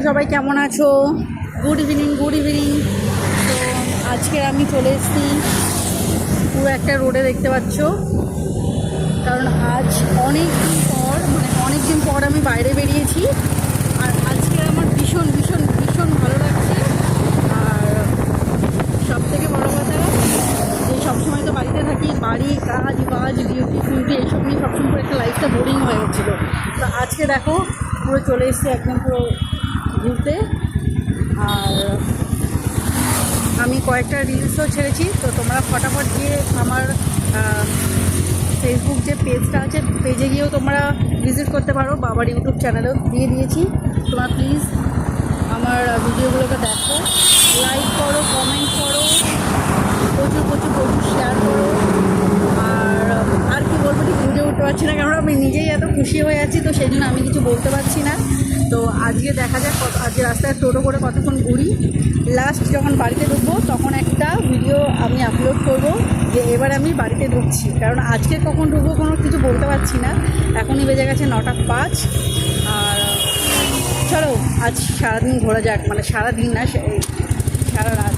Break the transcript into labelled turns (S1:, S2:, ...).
S1: সবাই কেমন আছো? Good evening. তো আজকে আমি চলে এসেছি পুরো একটা রোডে, দেখতে পাচ্ছ, কারণ আজ অনেক দিন পর আমি বাইরে বেরিয়েছি। আর আজকে আমার ভীষণ ভালো লাগছে। আর সবথেকে বড় কথা, যে সবসময় তো বাড়িতে থাকি, বাড়ি কাজ ডিউটি এইসব নিয়ে সবসময় পুরো একটা লাইফটা বোরিং হয়ে গেছিলো। তো আজকে দেখো পুরো চলে এসেছি একদম পুরো ঘুরতে। আর আমি কয়েকটা রিলসও ছেড়েছি, তো তোমরা ফটাফট গিয়ে আমার ফেসবুক যে পেজটা আছে, পেজে গিয়েও তোমরা ভিজিট করতে পারো। বাবার ইউটিউব চ্যানেলেও দিয়ে দিয়েছি। তোমরা প্লিজ আমার ভিডিওগুলোকে দেখো, লাইক করো, কমেন্ট করো, প্রচুর শেয়ার করো। আর কি বলবো, ঠিক বুঝে উঠতে পারছি না, কারণ আমি নিজেই এত খুশি হয়ে আছি, তো সেই জন্য আমি কিছু বলতে পারছি না। তো আজকে দেখা যাক আজকে রাস্তায় টোটো করে কতক্ষণ ঘুরি। লাস্ট যখন বাড়িতে ঢুকবো তখন একটা ভিডিও আমি আপলোড করব যে এবার আমি বাড়িতে ঢুকছি, কারণ আজকে কখন ঢুকবো কোনো কিছু বলতে পারছি না। এখনই বেজে গেছে 9:05। আর চলো আজ সারাদিন ঘোরা যাক, মানে সারাদিন না, সারা রাত।